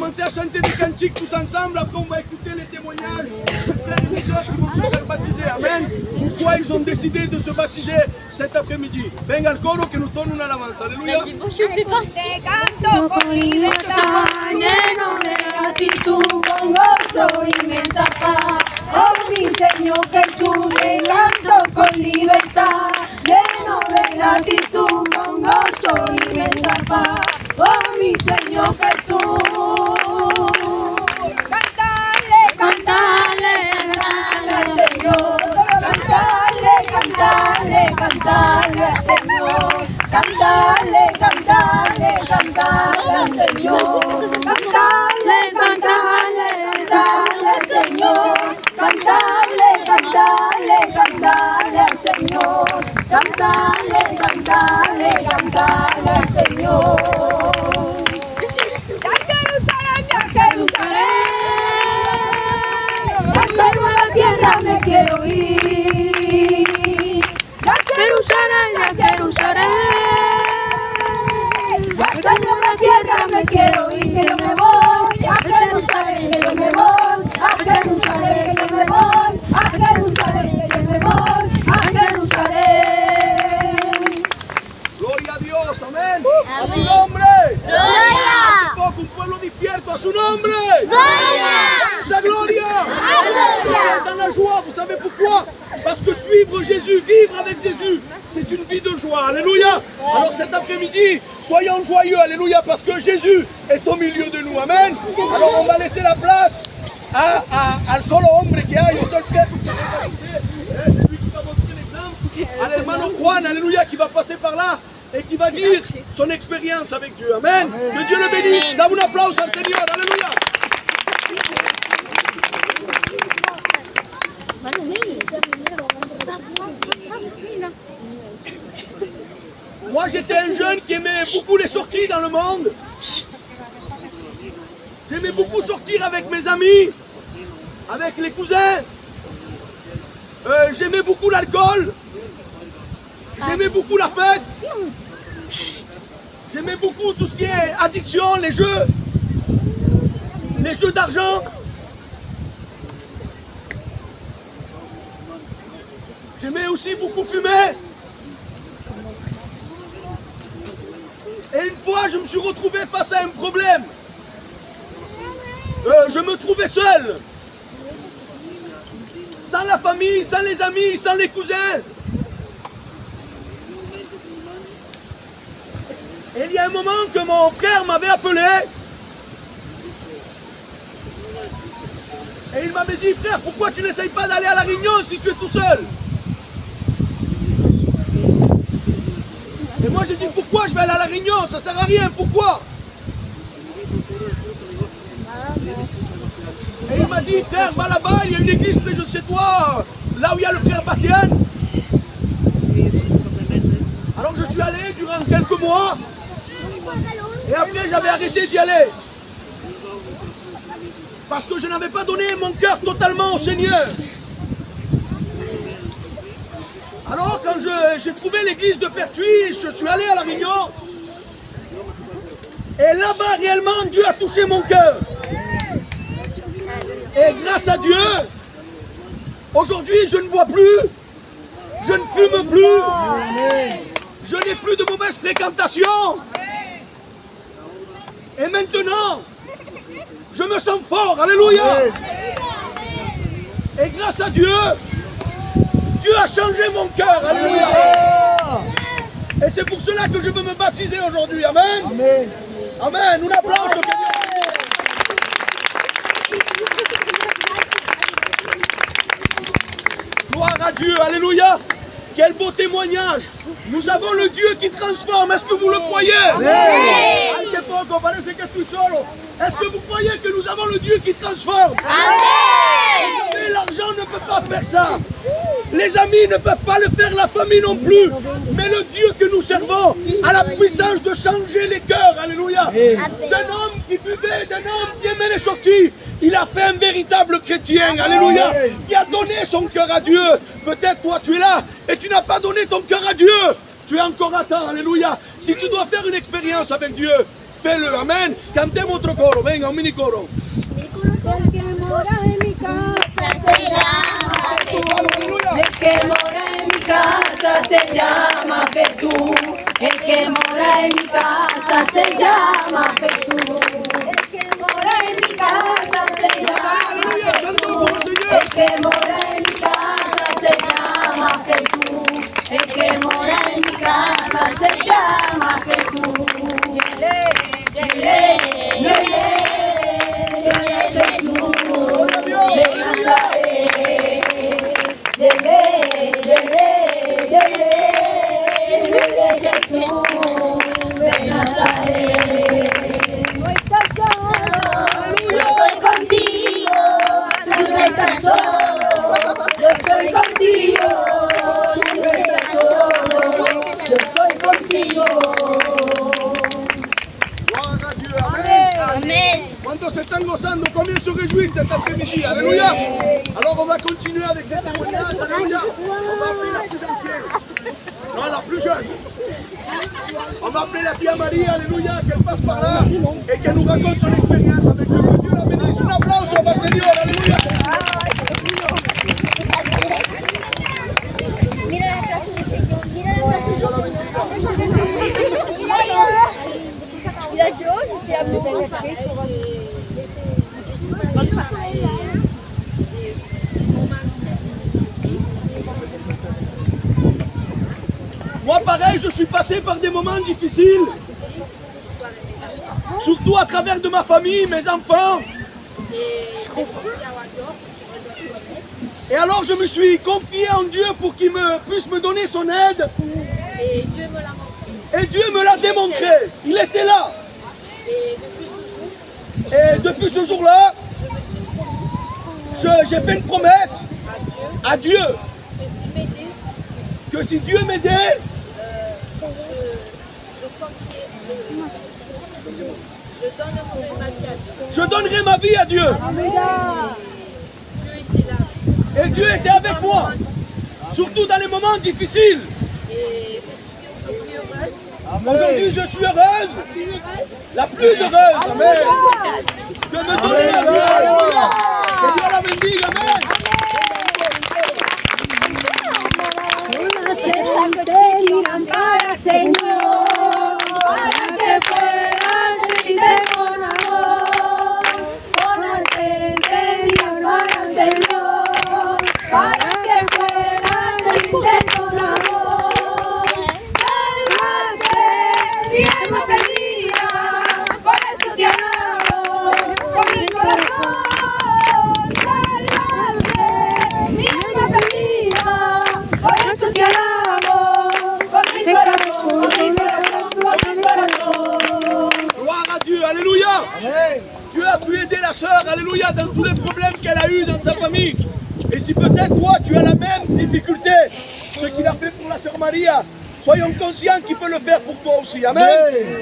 commencer à chanter des cantiques tous ensemble. Après, on va écouter les témoignages de frères et sœurs qui vont se faire baptiser. Amen. Pourquoi ils ont décidé de se baptiser cet après-midi? Venga al coro que nous donne une alabanza. Alléluia. Te canto con libertad, lleno de gratitud, con gozo inmensa paz. Oh mi Señor Jesús, te canto con libertad, lleno de gratitud, con gozo inmensa paz. Oh mi Señor Jesús. Cantale, cantale, cantale al Señor. Cantale, cantale, cantale al Señor. Cantale, cantale, cantale al Señor. Cantale, cantale, cantale al Señor. Cantale, cantale, cantale al Señor. Cantale, cantale, cantale al Señor. ¡A Jerusalén, a Jerusalén! ¡A esta nueva tierra me quiero ir! ¡A Jerusalén, a Jerusalén! ¡A esta nueva tierra me quiero ir! ¡Que yo me voy! ¡A Jerusalén, que yo me voy! ¡A Jerusalén, que yo me voy! ¡A Jerusalén, que yo me voy! ¡A Jerusalén! Gloria a Dios, amén. A su nombre. ¡Gloria! Un pueblo despierto a su nombre. ¡Gloria! Sa gloria. Alléluia. Dans la joie, vous savez pourquoi? Parce que suivre Jésus, vivre avec Jésus, c'est une vie de joie. Alléluia. Alors cet après-midi, soyons joyeux. Alléluia. Parce que Jésus est au milieu de nous. Amen. Alors on va laisser la place al solo hombre que hay, au seul frère qui c'est lui qui va montrer l'exemple. À l'hermano Juan, alléluia, qui va passer par là et qui va dire son expérience avec Dieu. Amen. Que Dieu le bénisse. Donne un applaudisse al Seigneur. Alléluia. Moi j'étais un jeune qui aimait beaucoup les sorties dans le monde. J'aimais beaucoup sortir avec mes amis, avec les cousins. J'aimais beaucoup l'alcool. J'aimais beaucoup la fête. J'aimais beaucoup tout ce qui est addiction, les jeux d'argent. J'aimais aussi beaucoup fumer. Et une fois, je me suis retrouvé face à un problème. Je me trouvais seul. Sans la famille, sans les amis, sans les cousins. Et il y a un moment que mon frère m'avait appelé. Et il m'avait dit, frère, pourquoi tu n'essayes pas d'aller à la Réunion si tu es tout seul? Et moi j'ai dit, pourquoi je vais aller à la Réunion? Ça sert à rien, pourquoi? Et il m'a dit, frère, va là-bas, il y a une église près de chez toi, là où il y a le frère Batian. Alors je suis allé durant quelques mois. Et après j'avais arrêté d'y aller. Parce que je n'avais pas donné mon cœur totalement au Seigneur. Alors quand j'ai trouvé l'église de Pertuis, je suis allé à la Réunion. Et là-bas réellement Dieu a touché mon cœur. Et grâce à Dieu, aujourd'hui je ne bois plus, je ne fume plus, je n'ai plus de mauvaise fréquentation. Et maintenant, je me sens fort, alléluia. Et grâce à Dieu, Dieu a changé mon cœur, alléluia. Et c'est pour cela que je veux me baptiser aujourd'hui, amen. Amen, nous l'applaudissons. Gloire à Dieu, alléluia. Quel beau témoignage. Nous avons le Dieu qui transforme, est-ce que vous le croyez? Est-ce que vous croyez que nous avons le Dieu qui transforme? Vous savez, l'argent ne peut pas faire ça. Les amis ne peuvent pas le faire, la famille non plus. Mais le Dieu que nous servons a la puissance de changer les cœurs, alléluia. D'un homme qui buvait, d'un homme qui aimait les sorties, il a fait un véritable chrétien, alléluia. Qui a donné son cœur à Dieu. Peut-être toi tu es là et tu n'as pas donné ton cœur à Dieu. Tu es encore à temps, alléluia. Si tu dois faire une expérience avec Dieu, Fais-le, amen. Cantemos otro coro, venga, un mini coro. El que mora en mi casa se llama Jesús. El que mora en mi casa se llama Jesús. El que mora en mi casa se llama Jesús. El que mora en mi casa se llama Jesús. El que mora en mi casa se llama Jesús. El que mora en mi casa se llama Jesús. ¿Cuántos se están gozando? Combien se réjouissent cet après-midi? Alléluia. Alors on va continuer avec les témoignages. Alléluia. On va appeler la plus ancienne. Non, la plus jeune. On va appeler la tia Marie, alléluia, qu'elle passe par là et qu'elle nous raconte son expérience avec Dieu. Que Dieu la bénisse. Un applause au Seigneur. Alléluia. Mira la clase del Señor, mira la clase del Señor. Mira, je sais amuser avec Moi, pareil, je suis passé par des moments difficiles. Surtout à travers de ma famille, mes enfants. Et alors, je me suis confié en Dieu pour qu'il puisse me donner son aide. Et Dieu me l'a démontré. Il était là. Et depuis ce jour-là, j'ai fait une promesse à Dieu que si Dieu m'aidait, je donnerai ma vie à Dieu. Et Dieu était avec moi, surtout dans les moments difficiles. Aujourd'hui, je suis heureuse, la plus heureuse, amen, de me donner la vie. Alléluia. Que Dieu la bénisse, amen. Señor, para que puedan seguirte con amor, con aceite y lámpara, Señor, para que puedan seguirte con amor. Sálvate, mi alma perdida, por eso te alabo, con mi corazón. Sálvate, mi alma perdida, por eso te alabo, con mi corazón. Gloire à Dieu, alléluia. Dieu a pu aider la sœur, alléluia, dans tous les problèmes qu'elle a eu dans sa famille. Et si peut-être toi, tu as la même difficulté, ce qu'il a fait pour la sœur Maria, soyons conscients qu'il peut le faire pour toi aussi, amen.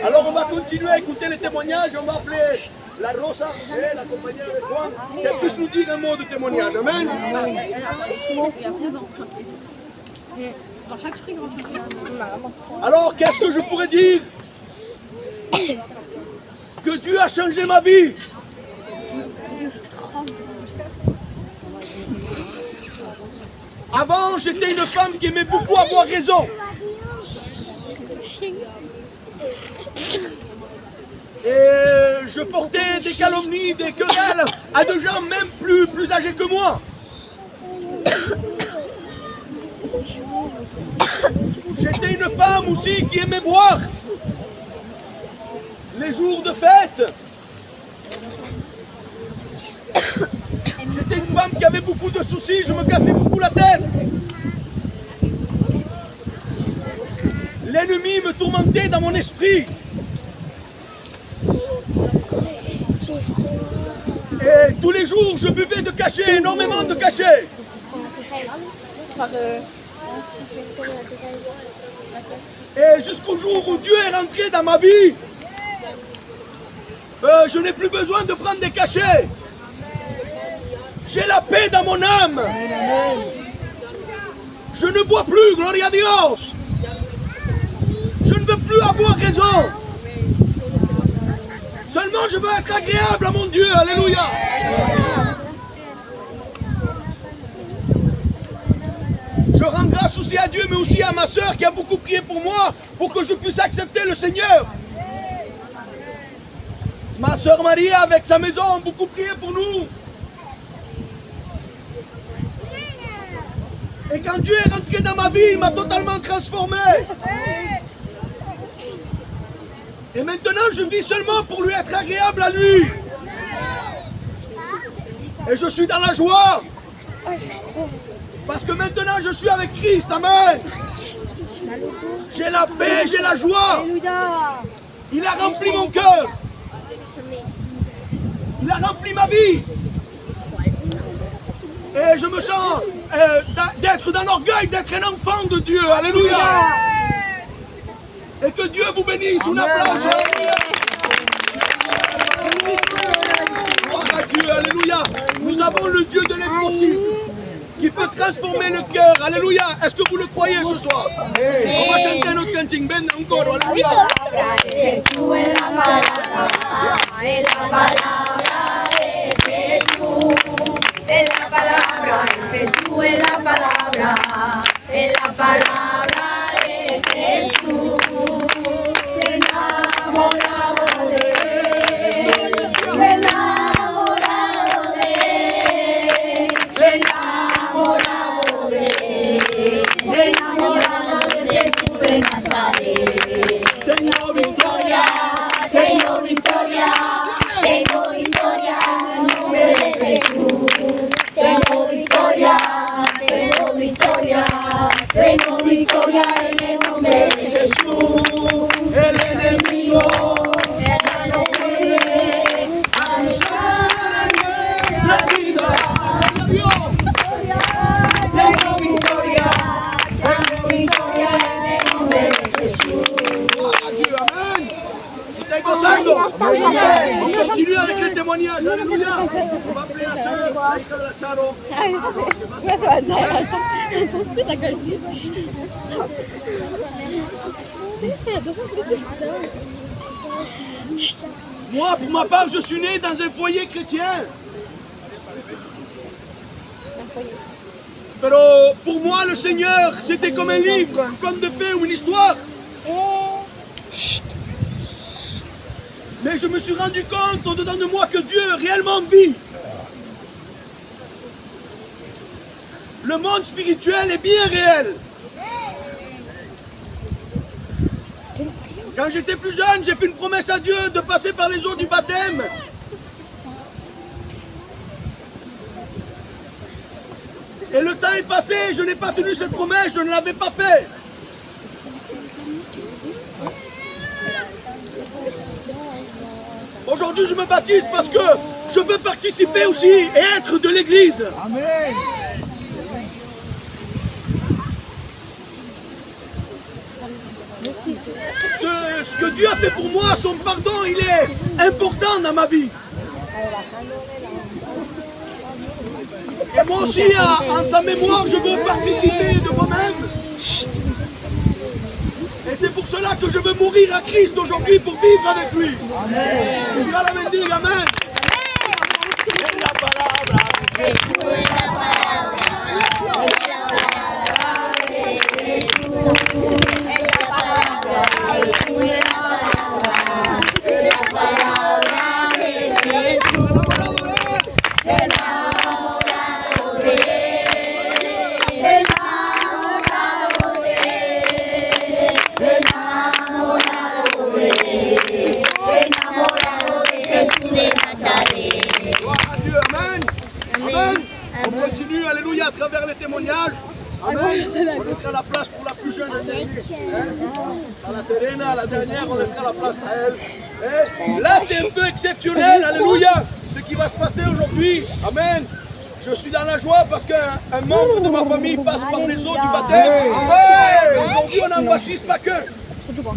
Alors on va continuer à écouter les témoignages, on va appeler la Rosa, la compagnie avec moi, qu'elle puisse nous dire un mot de témoignage, amen. Alors qu'est-ce que je pourrais dire? Que Dieu a changé ma vie. Avant, j'étais une femme qui aimait beaucoup avoir raison. Et je portais des calomnies, des querelles à des gens même plus âgés que moi. J'étais une femme aussi qui aimait boire. Les jours de fête. J'étais une femme qui avait beaucoup de soucis, je me cassais beaucoup la tête. L'ennemi me tourmentait dans mon esprit. Et tous les jours, je buvais de cachet, énormément de cachet. Et jusqu'au jour où Dieu est rentré dans ma vie, je n'ai plus besoin de prendre des cachets. J'ai la paix dans mon âme. Je ne bois plus, gloria a Dios. Je ne veux plus avoir raison. Seulement je veux être agréable à mon Dieu. Alléluia. Je rends grâce aussi à Dieu, mais aussi à ma soeur qui a beaucoup prié pour moi, pour que je puisse accepter le Seigneur. Ma soeur Marie, avec sa maison, a beaucoup prié pour nous. Et quand Dieu est rentré dans ma vie, il m'a totalement transformé. Et maintenant, je vis seulement pour lui être agréable à lui. Et je suis dans la joie. Parce que maintenant, je suis avec Christ. Amen. J'ai la paix, j'ai la joie. Il a rempli mon cœur. Il a rempli ma vie. Et je me sens d'être dans l'orgueil, d'être un enfant de Dieu. Alléluia. Et que Dieu vous bénisse. Une applause. Gloire à Dieu. Alléluia. Nous avons le Dieu de l'impossible qui peut transformer le cœur. Alléluia. Est-ce que vous le croyez ce soir? On va chanter notre cantique. Ben encore. Alléluia. Jesús es la palabra de Jesús. Es la palabra, Jesús es la palabra, es la palabra de Jesús. Enamorado de él, enamorado de él, enamorado de él, enamorado de Jesús de Nazaret. Tengo victoria, tengo victoria, tengo victoria en el nombre de Jesús. Tengo victoria, tengo victoria, tengo victoria en el nombre de Jesús. El enemigo Ya no puede avanzar en nuestra vida. Tengo victoria, tengo victoria en el nombre de Jesús. Amen. Si t'es gozando, on continue avec les témoignages. Alléluia. On va appeler la sœur, la Charo. Moi, pour ma part, je suis né dans un foyer chrétien. Mais pour moi, le Seigneur, c'était comme un livre, un conte de fées ou une histoire. Mais je me suis rendu compte au-dedans de moi que Dieu réellement vit. Le monde spirituel est bien réel. Quand j'étais plus jeune, j'ai fait une promesse à Dieu de passer par les eaux du baptême. Et le temps est passé, je n'ai pas tenu cette promesse, je ne l'avais pas fait. Aujourd'hui, je me baptise parce que je veux participer aussi et être de l'Église. Amen. Ce que Dieu a fait pour moi, son pardon, il est important dans ma vie. Et moi aussi, en sa mémoire, je veux participer de moi-même. Et c'est pour cela que je veux mourir à Christ aujourd'hui pour vivre avec lui. Amen. Dios la bendiga, amén. Es la palabra. Jesús es la palabra. Es la palabra de Jesús. Es la palabra. Jesús es la palabra. Es la palabra de Jesús. Enamorado de él. Enamorado de él. Enamorado de él. Enamorado de Jesús de Nazaret. Gloire à Dieu, amen. Amen. On continue, alléluia, à travers les témoignages. Amen. On laissera la place pour la plus jeune. À la Serena, la dernière, on laissera la place à elle. Et là, c'est un peu exceptionnel, alléluia, ce qui va se passer aujourd'hui. Amen. Je suis dans la joie parce qu'un membre de ma famille passe par les eaux du baptême. Aujourd'hui, on n'en baptise pas que.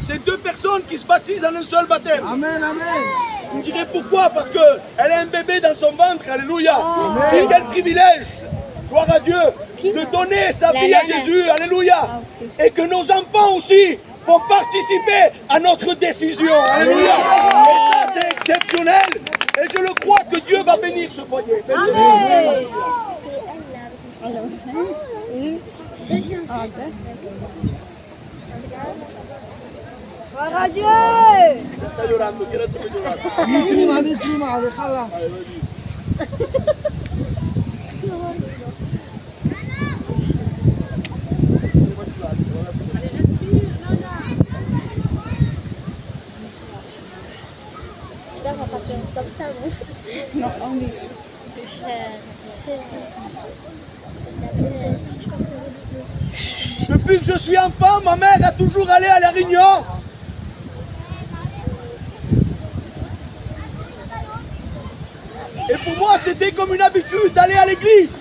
C'est deux personnes qui se baptisent en un seul baptême. Amen, amen. Vous me direz pourquoi? Parce qu'elle a un bébé dans son ventre, alléluia. Et quel privilège, gloire à Dieu, de donner sa vie à Jésus, alléluia. Et que nos enfants aussi vont participer à notre décision. Alléluia. Et ça, c'est exceptionnel. Et je le crois que Dieu va bénir ce foyer. Amen. Gloire à Dieu. Está llorando, quiere hacerme llorar. Depuis que je suis enfant, ma mère a toujours allé à la réunion. Et pour moi, c'était comme une habitude d'aller à l'église.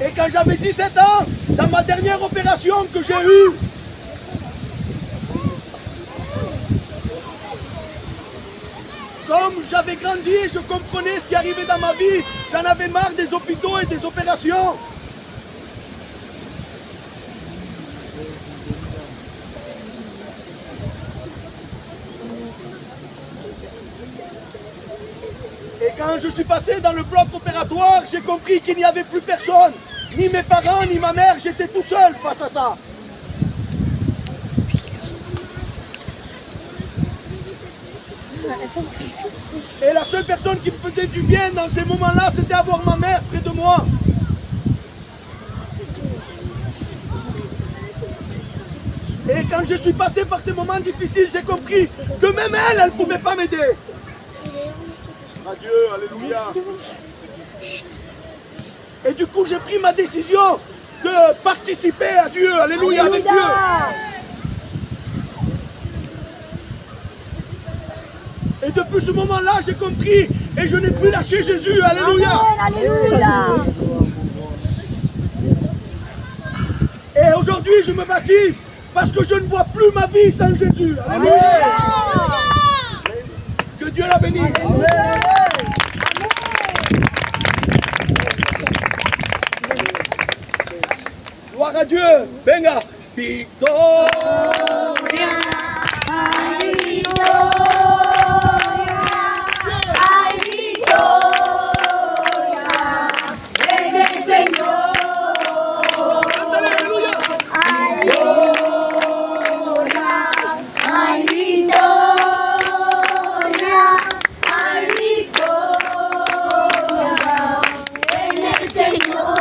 Et quand j'avais 17 ans, dans ma dernière opération que j'ai eue, comme j'avais grandi et je comprenais ce qui arrivait dans ma vie, j'en avais marre des hôpitaux et des opérations. Et quand je suis passé dans le bloc opératoire, j'ai compris qu'il n'y avait plus personne. Ni mes parents, ni ma mère, j'étais tout seul face à ça. Et la seule personne qui me faisait du bien dans ces moments-là, c'était avoir ma mère près de moi. Et quand je suis passé par ces moments difficiles, j'ai compris que même elle ne pouvait pas m'aider. Adieu, alléluia. Et du coup, j'ai pris ma décision de participer à Dieu, alléluia, avec Dieu. Et depuis ce moment-là, j'ai compris et je n'ai plus lâché Jésus, alléluia. Alléluia. Et aujourd'hui, je me baptise parce que je ne vois plus ma vie sans Jésus, alléluia. Que Dieu la bénisse. Amen. Gloire à Dieu. Venga. Victoria. Ay, victoria. Ay, victoria. En el Señor. Cántale, aleluya. Ay, gloria. Ay, victoria. Ay, victoria. En el Señor.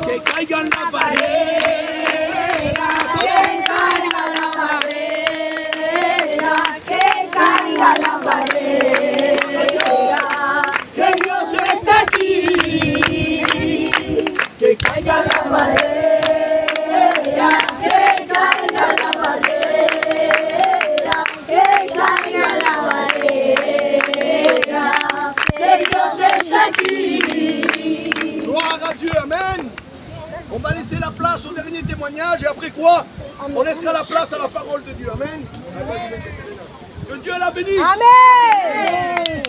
Que caigan las barreras. Que caiga la barrera, que caiga la barrera, que Dios está aquí. Que caigan las Barrera, que caiga la barrera, que caiga la barrera, que Dios está aquí. Gloire à Dieu, amen. On va laisser la place au dernier témoignage et après quoi, on laissera la place à la parole de Dieu, amen. Que Dieu la bénisse. Amen.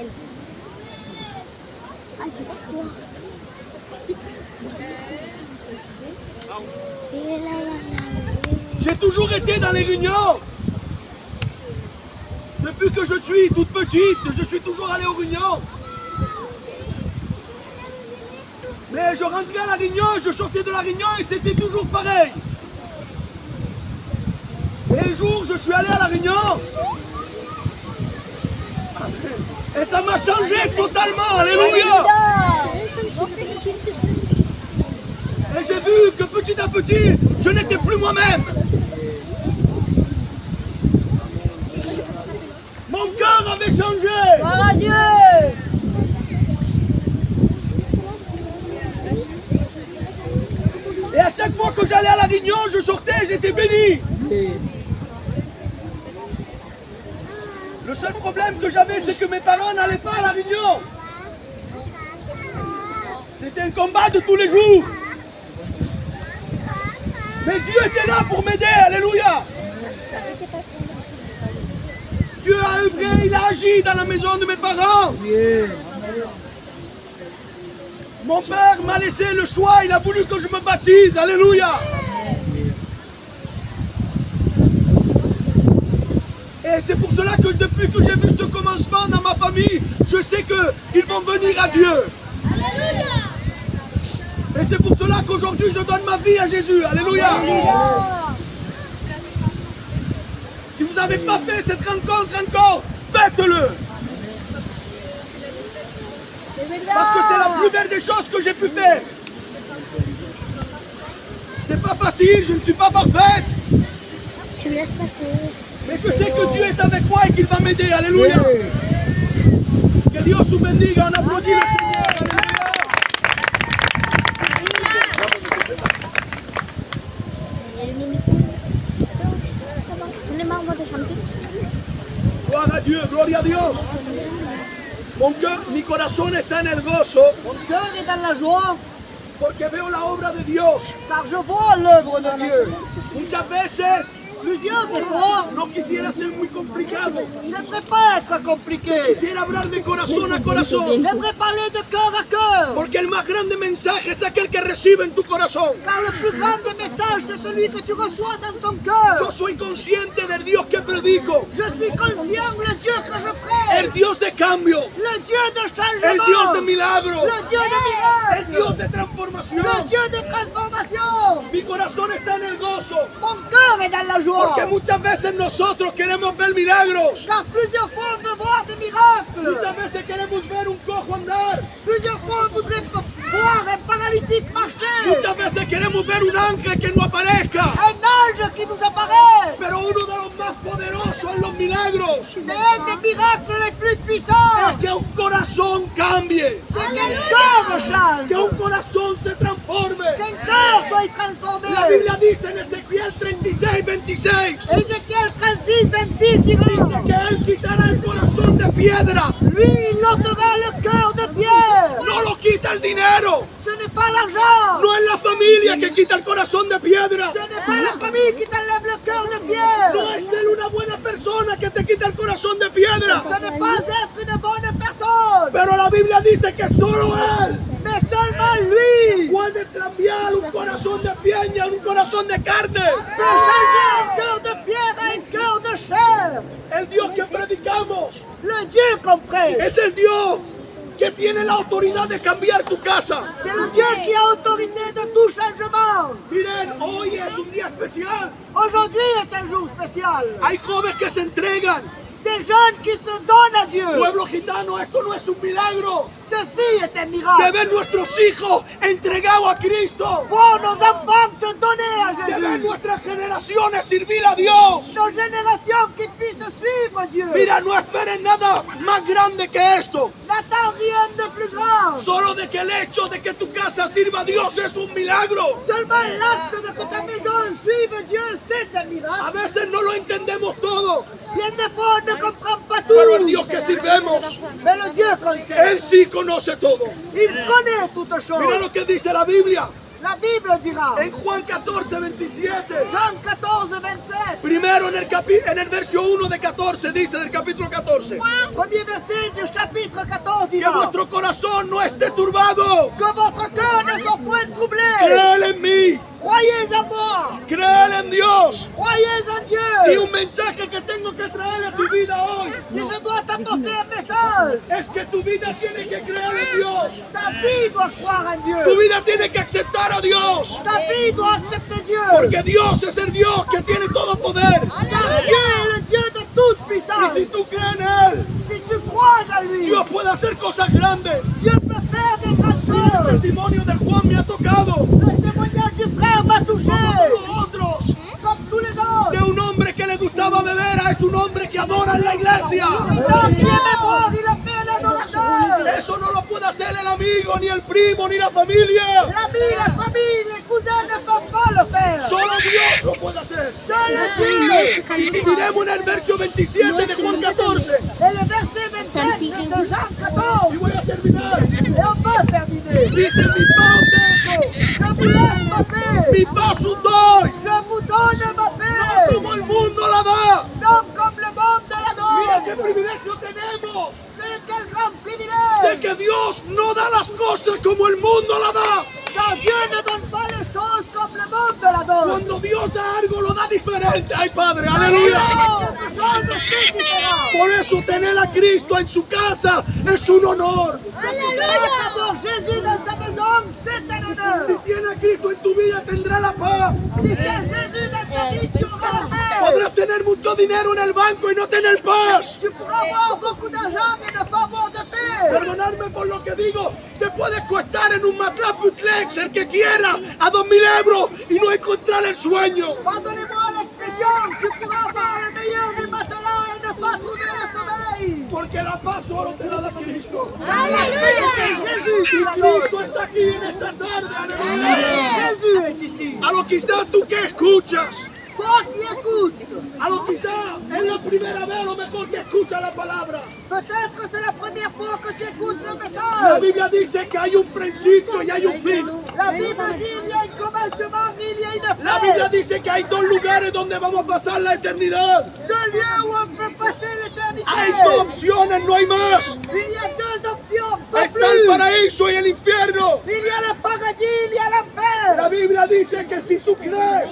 J'ai toujours été dans les réunions. Depuis que je suis toute petite, je suis toujours allé aux réunions. Mais je rentrais à la réunion, je sortais de la réunion et c'était toujours pareil. Et un jour, je suis allé à la réunion. Et ça m'a changé totalement, alléluia. Et j'ai vu que petit à petit, je n'étais plus moi-même. Mon cœur avait changé. Gloire à Dieu. Et à chaque fois que j'allais à la réunion, je sortais, j'étais béni. Le seul problème que j'avais, c'est que mes parents n'allaient pas à la réunion. C'était un combat de tous les jours. Mais Dieu était là pour m'aider, alléluia. Dieu a œuvré, il a agi dans la maison de mes parents. Mon père m'a laissé le choix, il a voulu que je me baptise. Alléluia. Et c'est pour cela que depuis que j'ai vu ce commencement dans ma famille, je sais qu'ils vont venir à Dieu. Et c'est pour cela qu'aujourd'hui je donne ma vie à Jésus. Alléluia. Si vous n'avez pas fait cette rencontre encore, faites-le. Parce que c'est la plus belle des choses que j'ai pu faire. C'est pas facile, je ne suis pas parfaite. Tu me laisses passer. Mais je sais que Dieu est avec moi et qu'il va m'aider. Alléluia. Que Dios vous bendiga. On applaudit le Seigneur. Alléluia. Gloire à Dieu, gloria a Dios. Mi corazón está en el gozo. Mon cœur est dans la joie, Porque veo la obra de Dios. car je vois l'œuvre de Dieu. Muchas veces Plusieurs fois, no quisiera ser muy complicado. je n'aimerais pas être compliqué. Quisiera hablar de corazón a corazón. J'aimerais parler de cœur à cœur. Porque el más grande mensaje es aquel que recibe en tu corazón. Car le plus grand des messages, c'est celui que tu reçois dans ton cœur. Yo soy consciente del Dios que predico. Je suis conscient le Dieu que je prête. El Dios de cambio. Le Dieu de El changement. Dios de milagro. Le Dieu de El miracle. Dios de transformación. Le Dieu de transformation. Mi corazón está en el gozo. Mon cœur est dans la joie. Porque muchas veces nosotros queremos ver milagros. Car plusieurs fois, on veut voir des miracles. Muchas veces queremos ver un cojo andar. Plusieurs fois, on voudrait voir un paralytique marcher. Muchas veces queremos ver un ángel que no aparezca. Un ange qui nous apparaît. Pero uno de los más poderosos en los milagros Mais un des miracles les plus puissants, es que un corazón cambie. c'est qu'un cœur change. Que un corazón se transforme. Qu'un cœur soit transformé. La Biblia dice en Ezequiel 36:26 Ézéchiel 36, 26 dira, que Él quitará el corazón de piedra. lui, il ôtera le cœur de pierre. No lo quita el dinero. Ce n'est pas l'argent. No es la familia que quita el corazón de piedra. Ce n'est pas la famille qui t'enlève le cœur de pierre. No es ser una buena persona que te quita el corazón de piedra. Ce n'est pas être une bonne personne. Pero la Biblia dice que solo Él Mais seulement lui puede cambiar un corazón de piedra a un corazón de carne. peut changer un cœur de pierre à un cœur de chair. El Dios que predicamos Le Dieu qu'on prête. es el Dios que tiene la autoridad de cambiar tu casa. C'est le Dieu qui a autorité de tout changement. Miren, hoy es un día especial. Aujourd'hui est un jour spécial. Hay jóvenes que se entregan. Des jeunes qui se donnent à Dieu. Pueblo gitano, esto no es un milagro. Ceci est un De miracle. ver nuestros hijos entregados a Cristo. Voir nos enfants se donner à De ver Jésus. nuestras generaciones servir a Dios. Nos générations qui puissent suivre Dieu. Mira, no esperes nada más grande que esto. N'attends rien de plus grand. Solo de que el hecho de que tu casa sirva a Dios es un milagro. Seulement l'acte de que ta maison suive Dieu, c'est un A miracle. veces no lo entendemos todo, Bien des fois, on ne comprend pas pero el tout. Dios que sirvemos, Mais le Dieu qu'on sait, Él sí conoce todo. il connaît toutes Mira choses. lo que dice la Biblia La Bible dira, en Juan 14:27. Jean 14, 27, Primero en el verso 1 de 14 dice del capítulo 14 premier verset du chapitre 14 que dira, vuestro corazón no esté turbado. que votre cœur ne soit point troublé. Créele en mí, Croyez en moi, créele en Dios. croyez en Si Dieu. un mensaje que tengo que traer a tu vida hoy Si je dois t'apporter un message, es que tu vida tiene que creer en Dios. ta vie doit croire en Tu Dieu. vida tiene que aceptar a Dios. Ta vie doit accepter Dieu. Porque Dios es el Dios que tiene todo poder. Car Dieu est le Dieu de toute Y puissance. si tú crees en Él, Si tu crois en lui, Dios puede hacer cosas grandes. Dieu peut faire des grandes El choses. testimonio de Juan me ha tocado. Le témoignage du frère m'a touché. Como otros, Comme tous les autres. de un hombre que le gustaba beber a hecho un hombre que adora en la iglesia. L'homme qui aimait boire, il a fait l'adorateur. Eso no lo puede hacer el amigo, ni el primo, ni la familia. L'ami, la famille, les cousins ne peuvent pas le faire. Solo Dios lo puede hacer. Seul Dieu. Y si miremos en el verso 27 de Juan 14, Et le verset 27 de Jean 14. y voy a terminar, Et on peut terminer. dice mi paz dejo, Je vous laisse ma paix. mi paz os doy, Je vous donne ma no paix. como el mundo la da. Non comme le monde de la Mira qué donne. privilegio tenemos C'est quel grand de privilège Porque Dios no da las cosas como el mundo las da. Car Dieu ne donne pas les choses comme le monde la donne. Cuando Dios da algo, lo da diferente. Ay, Padre, aleluya. Quelque chose de si différent. Por eso tener a Cristo en su casa es un honor. Avoir Jésus dans sa maison, c'est un honneur. Si tienes a Cristo en tu vida, tendrás la paz. Si tu as Jésus dans ta vie, tu auras la paix. Podrás tener mucho dinero en el banco y no tener paz. Tu pourras avoir beaucoup d'argent mais ne pas avoir de paix. Perdonadme por lo que digo. Te puedes costar en un MATLAB Bootlegs, el que quiera, a 2.000 euros y no encontrar el sueño. Pardonnez-moi l'expression, tu pourras avoir le meilleur des matelas et ne pas trouver le sommeil. Porque la paz solo te la da Cristo. Alléluia, c'est Jésus qui la donne. Cristo está aquí en esta tarde. Aleluya. Jésus est ici. A lo quizás tú que escuchas. Toi qui écoutes, A lo quizás es la primera vez a lo mejor que escuchas la palabra. peut-être que c'est la première fois que tu écoutes le La message. Biblia dice que hay un principio y hay un fin. La Bible dit il y a un commencement, il y a une La Biblia fin. dice que hay dos lugares donde vamos a pasar la eternidad. Deux lieux où on peut passer l'éternité. Hay dos opciones, no hay más. Il y a deux options, pas Está el plus. paraíso y el infierno. Il y a le paradis, il y a l'enfer. La Biblia dice que si tú crees,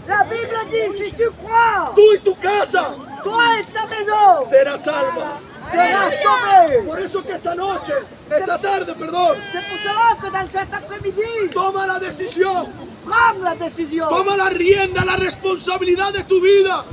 La Bible dit si tu crois, tú y tu casa toi et ta maison serás salva. serás sauvé. Por eso que esta noche, esta tarde, perdón, C'est pour cela que dans cet après-midi, toma la decisión, prends la décision. toma la rienda, la responsabilidad de tu vida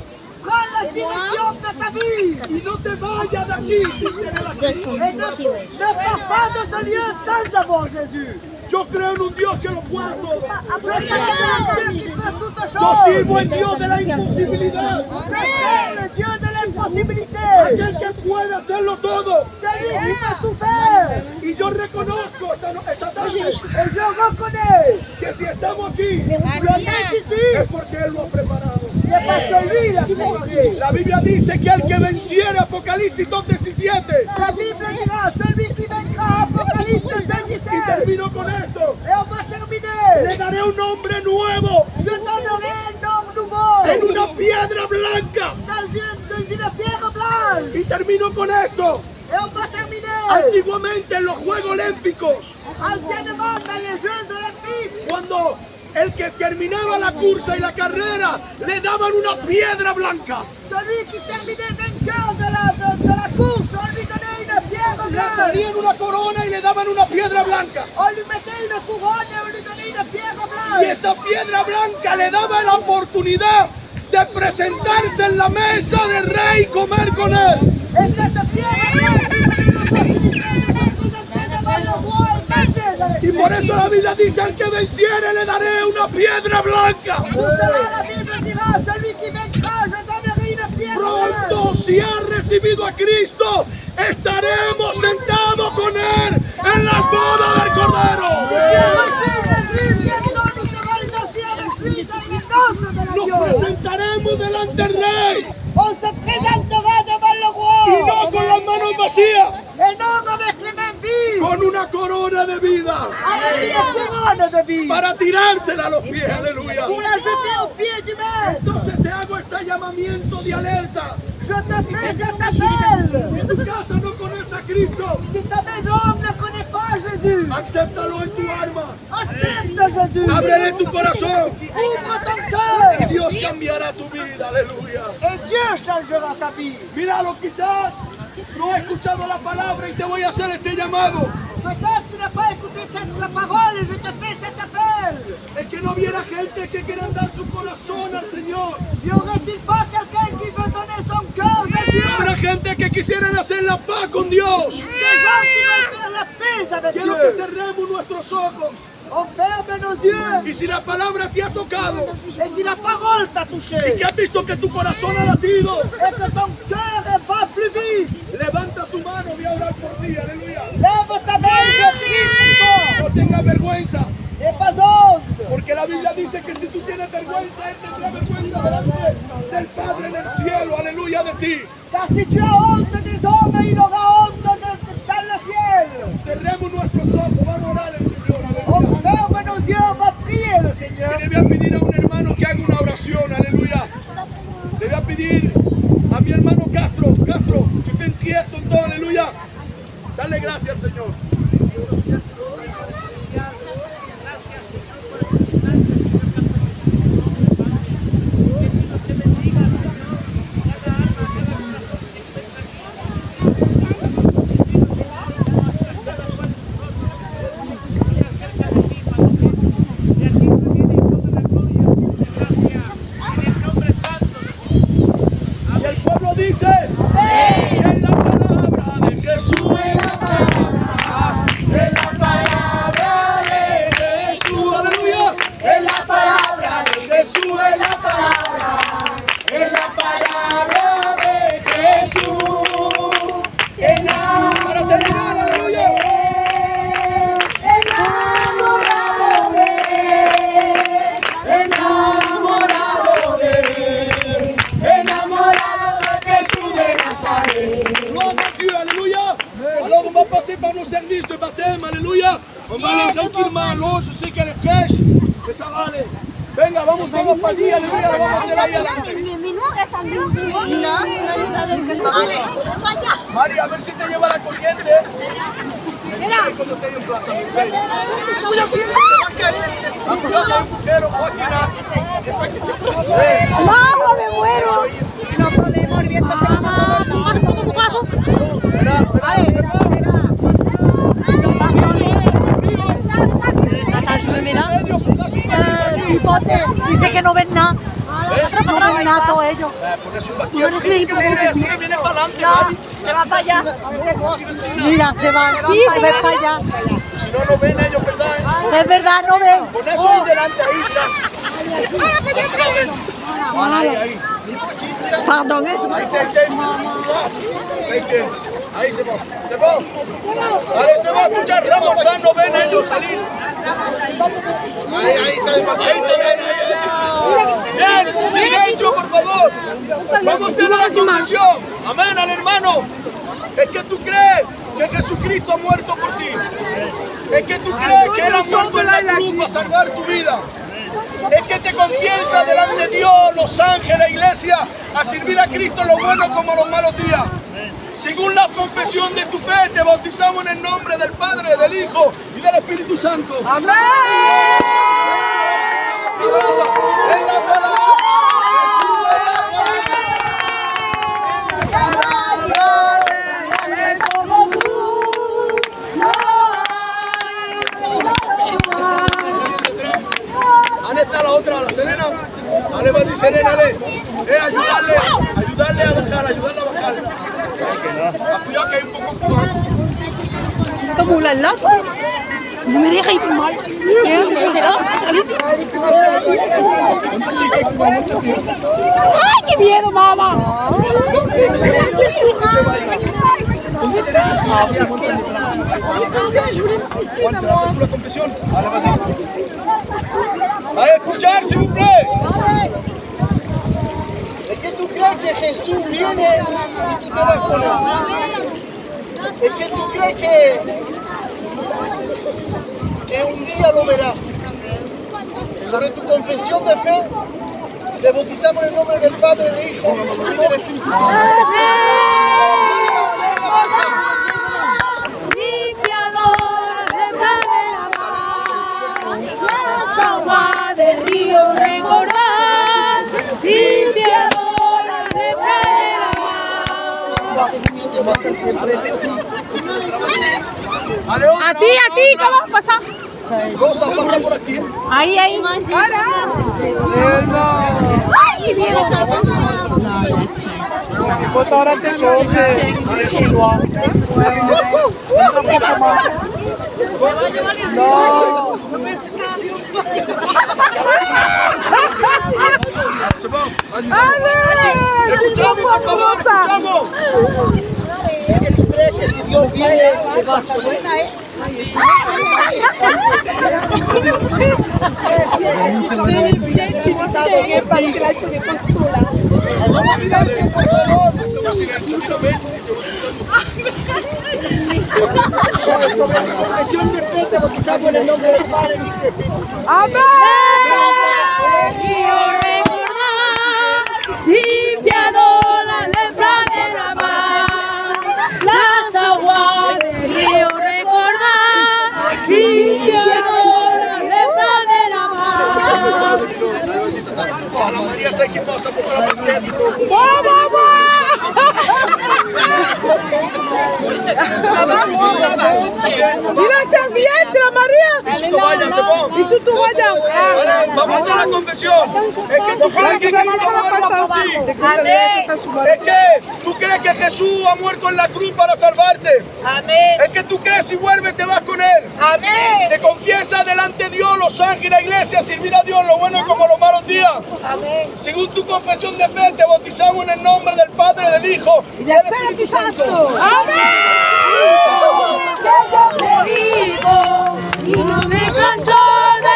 Prends la direction de ta vie. y no te vayas de aquí sin tener a Cristo. Et ne pars pas de ce lieu sans avoir Jésus. Yo creo en un Dios que lo puede todo. Je crois en Dieu qui fait toutes Yo choses. sirvo al Dios de la imposibilidad. Je sers le Dieu de l'impossibilité. Aquel que puede hacerlo todo. Celui qui peut tout faire. Y yo reconozco esta tarde Et je reconnais que si estamos aquí que vous êtes ici, es porque Él lo ha preparado. c'est parce que lui l'a préparé. La Biblia dice que el que venciere, Apocalipsis 2:17. La Bible dira, celui qui vaincra, Apocalypse Y 2:17. termino con esto. Et on va terminer. Le daré un nombre nuevo Je donnerai un nom nouveau en una piedra blanca. dans une pierre blanche. Y termino con esto. Et on va terminer. Antiguamente en los Juegos Olímpicos, Anciennement, dans les Jeux olympiques, cuando el que terminaba la cursa y la carrera, le daban una piedra blanca. celui qui terminait vainqueur de la course, on lui donnait une pierre Le blanche. ponían una corona y le daban una piedra blanca. On lui mettait une couronne et on lui donnait une pierre Y blanche. esa piedra blanca le daba la oportunidad de presentarse en la mesa del rey y comer con él. Et cette pierre blanche lui donnait l'opportunité de se présenter devant le roi et manger avec Y por lui. eso la Biblia dice, al que venciere le daré una piedra blanca. Pour cela, la Bible dira, celui qui vaincra, je donnerai une pierre blanche. Pronto, si has recibido a Cristo, estaremos sentados con Él en las bodas del Cordero. Nos presentaremos delante del Rey On se présentera devant le y roi no con las manos vacías, et non avec les mains vides, con una corona de vida avec une couronne de vie para tirársela a los pies. Aleluya. pour la jeter aux pieds du maître. Entonces te hago este llamamiento de alerta. Je t'appelle. Si tu casa no conoce a Cristo, Si ta maison ne connaît pas Jésus, acéptalo en tu alma. accepte Jésus. Ábrele tu corazón Ouvre ton y cœur Dios cambiará tu vida. Aleluya. et Dieu changera ta vie. Míralo, quizás no has escuchado la palabra y te voy a hacer este llamado. Peut-être tu n'as pas écouté la parole et je te fais cet appel. Es que no viera gente que quiera dar su corazón al Señor. Y aurait-il pas quelqu'un qui veut donner son cœur à Dieu? Habrá gente que quisieran hacer la paz con Dios. Des gens qui veulent faire la paix avec Quiero que Dieu. cerremos nuestros ojos. On ferme nos yeux. Y si la palabra te ha tocado Et si la parole t'a y touché que has visto que tu corazón ha latido, et que ton cœur va plus vite, levanta tu mano, voy a orar por ti. Aleluya. lève ta main, je prie pour No tengas vergüenza, toi. N'aie pas honte. porque la Biblia dice que si tú tienes vergüenza, Él tendrá vergüenza delante del Padre en el cielo. Aleluya de ti. Car si tu as honte des hommes, il aura honte dans le ciel. Cerremos nuestros ojos, vamos a orar al Señor. On Aleluya. ferme nos yeux, on va prier le Seigneur. Le voy a pedir a un hermano que haga una oración. Aleluya. Le voy a pedir a mi hermano Castro, que estén quietos en todo. Aleluya. Dale gracias al Señor. Y el pueblo dice, en la palabra de Jesús, en la palabra de Jesús, aleluya, en la palabra de Jesús, en la palabra de Jesús, para terminar, aleluya. Alléluia. Alors on va passer par nos services de baptême, alléluia. On va aller tranquillement, l'eau, je sais qu'elle est fraîche, mais ça va aller. Venga, vamos todos para allí, aleluya, lo vamos a hacer ahí adelante. Mari, a ver si te lleva la corriente. Cuando te en plaza, en serio. ¡No, me muero! No podemos, el viento se va a matar. Dice que no ven nada. No ven nada todo ello. Viene para adelante. Se va para allá. Mira, se va. Sí, se va para allá. Si no, no ven ellos, ¿verdad? Es verdad, no ven. Pon eso ahí delante, ahí, mira. Así no ven. Ahí. Pardon, eso. Ahí se va. Se va. Ahí se va a escuchar Ramos no ven ellos salir. Ahí está demasiado. Bien, silencio, por favor. Vamos a hacer una confesión. Amén, al hermano. Es que tú crees que Jesucristo ha muerto por ti. Es que tú crees que Él ha muerto en la cruz para salvar tu vida. Es que te confiesas delante de Dios, los ángeles, la iglesia, a servir a Cristo en los buenos como en los malos días. Según la confesión de tu fe, te bautizamos en el nombre del Padre, del Hijo y del Espíritu Santo. ¡Amén! En la palabra. ¿Dónde está la otra, la Serena? Dale, va a decir Serena, dale. Ayudarle a bajar, ayudarle a bajar. Cuidado que hay un poco empujado. Como la lata. No me deja ir mal. ¡Ay, qué miedo, mamá! A escuchar, s'il vous plaît. Es que tú crees que Jesús viene y tú te vas con él. Es que tú crees que un día lo verás. Sobre tu confesión de fe, te bautizamos en el nombre del Padre, del Hijo y del Espíritu Santo. Agua del río recordar, limpiadora de A ti, ¿cómo vas a pasar? Rosa, pasa por aquí. Ahí. ¡Ay, qué miedo! Ahora te coge el chinois. No. C'est bon. Escuchamos, por favor, escuchamos. Es que tú crees que si Dios viene, te va a salir. Hacemos silencio, dilo, ven. Confesión de fe, te bautizamos en el nombre del Padre, del Hijo y del Espíritu Santo. Limpiador la lepra de la mar, las aguas del pasa por la basquete y todo. Y la servilleta, María. Y su toalla, se pone. Y su toalla. Vale, vamos a hacer la confesión. Es que tú crees que Cristo ha muerto por ti. Es que tú crees que Jesús ha muerto en la cruz para salvarte. Amén. Es que tú crees si vuelves te vas con Él. Amén. Te confiesas delante de Dios, los ángeles, la iglesia, servir a Dios en lo bueno como los malos días. Amén. Según tu confesión de fe, te bautizamos en el nombre del Padre, del Hijo y del Espíritu Santo. Amén. Que yo te digo y no me canso de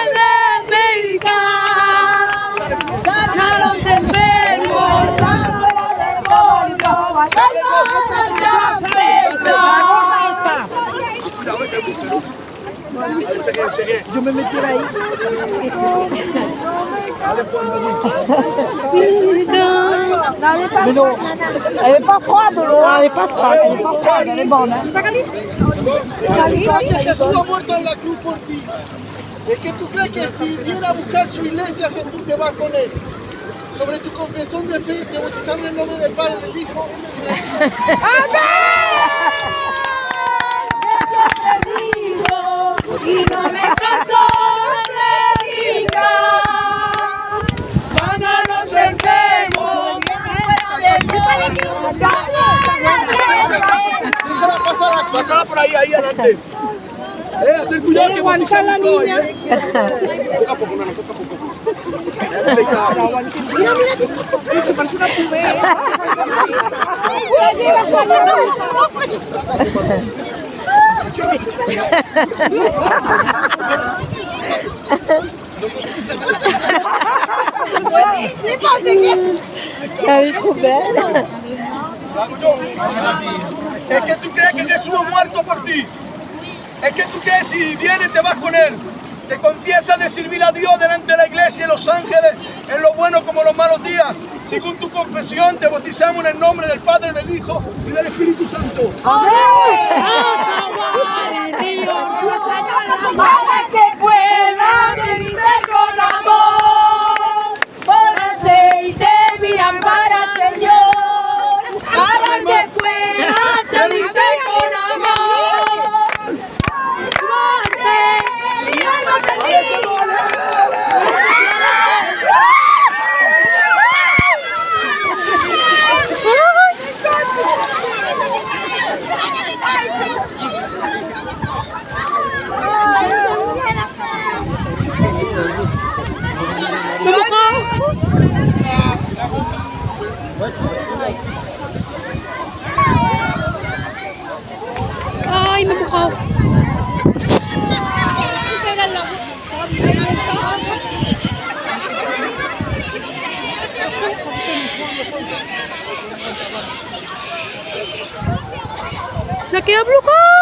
predicar. Sana a los enfermos, sana a los demonios, sana Cuidado, que el búsquero. Ahí sigue. Yo me metí ahí. Dale fuerte, así. Mais non, elle est pas froide, non, elle est pas froide, elle est bonne. Hein. ¿Crees que Jesús ha muerto en la cruz por ti? Es que tú crees que si viene a buscar su iglesia, Jesús te va con él. Sobre tu confesión de fe, te bautizamos en el nombre del Padre, del Hijo y del Espíritu Santo. y no me canso de predicar. Sana a los enfermos, Pásala por ahí adelante. Hacer cuidado que bautizamos la niña. Poco a poco, nana, poco a poco. Sí, parece una pubera. Elle est trop belle. Es que tú crees que Jesús ha muerto por ti. Es que tú crees si vienes te vas con Él. Te confiesas de servir a Dios delante de la iglesia y los ángeles en lo bueno como en los malos días. Según tu confesión te bautizamos en el nombre del Padre, del Hijo y del Espíritu Santo. para que pueda servirte con amor, por aceite mi ampara, Señor, para que pueda servirte con amor. Mi alma te Ay, me he mojado. Se queda bloqueado.